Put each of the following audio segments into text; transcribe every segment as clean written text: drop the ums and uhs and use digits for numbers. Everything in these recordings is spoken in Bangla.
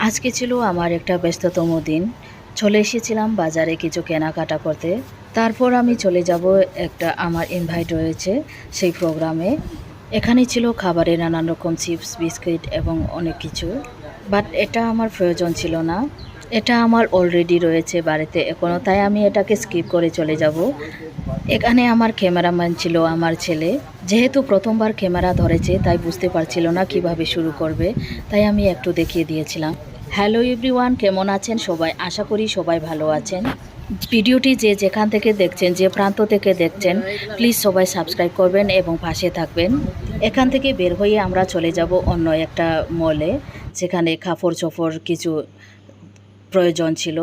আজকে ছিল আমার একটা ব্যস্ততম দিন। চলে এসেছিলাম বাজারে কিছু কেনাকাটা করতে। তারপর আমি চলে যাব একটা আমার ইনভাইট রয়েছে সেই প্রোগ্রামে। এখানে ছিল খাবারের নানান রকম চিপস, বিস্কিট এবং অনেক কিছু। বাট এটা আমার প্রয়োজন ছিল না। এটা আমার অলরেডি রয়েছে বাড়িতে এখনও, তাই আমি এটাকে স্কিপ করে চলে যাব। এখানে আমার ক্যামেরাম্যান ছিল আমার ছেলে। যেহেতু প্রথমবার ক্যামেরা ধরেছে তাই বুঝতে পারছিল না কিভাবে শুরু করবে, তাই আমি একটু দেখিয়ে দিয়েছিলাম। হ্যালো এভরিওয়ান, কেমন আছেন সবাই? আশা করি সবাই ভালো আছেন। ভিডিওটি যে যেখান থেকে দেখছেন, যে প্রান্ত থেকে দেখছেন, প্লিজ সবাই সাবস্ক্রাইব করবেন এবং পাশে থাকবেন। এখান থেকে বের হয়ে আমরা চলে যাব অন্য একটা মলে, যেখানে কাপড় চোপড় কিছু প্রয়োজন ছিল।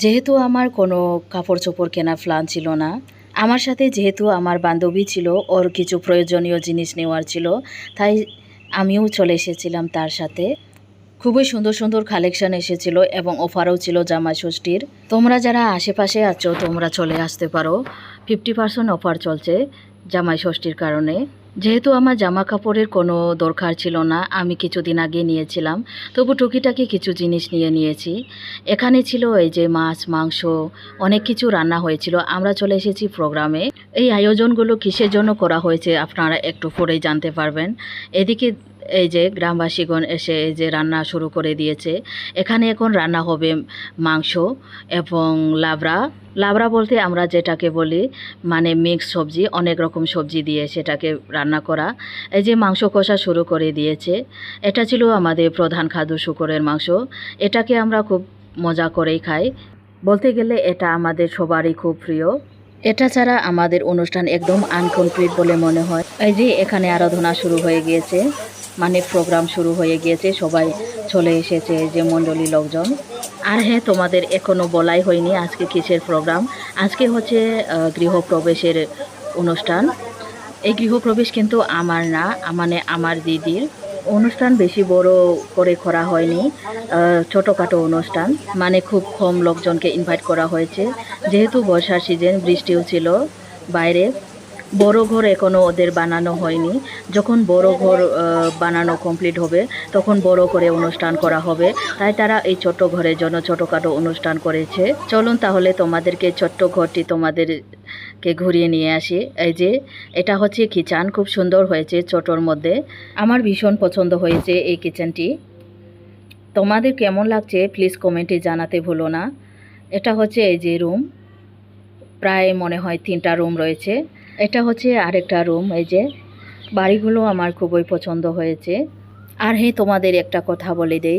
যেহেতু আমার কোনো কাপড় চোপড় কেনার প্ল্যান ছিল না, আমার সাথে যেহেতু আমার বান্ধবী ছিল, ওর কিছু প্রয়োজনীয় জিনিস নেওয়ার ছিল, তাই আমিও চলে এসেছিলাম তার সাথে। খুবই সুন্দর সুন্দর কালেকশন এসেছিল এবং অফারও ছিল জামাই ষষ্ঠীর। তোমরা যারা আশেপাশে আছো তোমরা চলে আসতে পারো, 50% অফার চলছে জামাই ষষ্ঠীর কারণে। যেহেতু আমার জামা কাপড়ের কোনো দরকার ছিল না, আমি কিছুদিন আগে নিয়েছিলাম, তবু টুকিটাকি কিছু জিনিস নিয়েছি। এখানে ছিল এই যে মাছ, মাংস, অনেক কিছু রান্না হয়েছিল। আমরা চলে এসেছি প্রোগ্রামে। এই আয়োজনগুলো কিসের জন্য করা হয়েছে আপনারা একটু পরেই জানতে পারবেন। এদিকে এই যে গ্রামবাসীগণ এসে এই যে রান্না শুরু করে দিয়েছে। এখানে এখন রান্না হবে মাংস এবং লাবড়া। লাবড়া বলতে আমরা যেটাকে বলি মানে মিক্স সবজি, অনেক রকম সবজি দিয়ে সেটাকে রান্না করা। এই যে মাংস কষা শুরু করে দিয়েছে। এটা ছিল আমাদের প্রধান খাদ্য, শূকরের মাংস। এটাকে আমরা খুব মজা করেই খাই। বলতে গেলে এটা আমাদের সবারই খুব প্রিয়। এটা ছাড়া আমাদের অনুষ্ঠান একদম আনকমপ্লিট বলে মনে হয়। এই যে এখানে আরাধনা শুরু হয়ে গিয়েছে, মানে প্রোগ্রাম শুরু হয়ে গিয়েছে, সবাই চলে এসেছে যে মণ্ডলী লোকজন। আর হ্যাঁ, তোমাদের এখনও বলাই হয়নি আজকে কিসের প্রোগ্রাম। আজকে হচ্ছে গৃহপ্রবেশের অনুষ্ঠান। এই গৃহপ্রবেশ কিন্তু আমার না, মানে আমার দিদির। অনুষ্ঠান বেশি বড় করে করা হয়নি, ছোটোখাটো অনুষ্ঠান, মানে খুব কম লোকজনকে ইনভাইট করা হয়েছে। যেহেতু বর্ষার সিজন, বৃষ্টিও ছিল বাইরে। বড় ঘর এখনও ওদের বানানো হয়নি। যখন বড় ঘর বানানো কমপ্লিট হবে তখন বড় করে অনুষ্ঠান করা হবে, তাই তারা এই ছোট্ট ঘরের জন্য ছোটোখাটো অনুষ্ঠান করেছে। চলুন তাহলে তোমাদেরকে ছোট্ট ঘরটি তোমাদেরকে ঘুরিয়ে নিয়ে আসি। এই যে এটা হচ্ছে কিচেন, খুব সুন্দর হয়েছে ছোটোর মধ্যে। আমার ভীষণ পছন্দ হয়েছে এই কিচেনটি। তোমাদের কেমন লাগছে প্লিজ কমেন্টে জানাতে ভুলো না। এটা হচ্ছে এই যে রুম, প্রায় মনে হয় 3টা রুম রয়েছে। এটা হচ্ছে আরেকটা রুম। এই যে বাড়িগুলো আমার খুবই পছন্দ হয়েছে। আর হ্যাঁ, তোমাদের একটা কথা বলে দেই,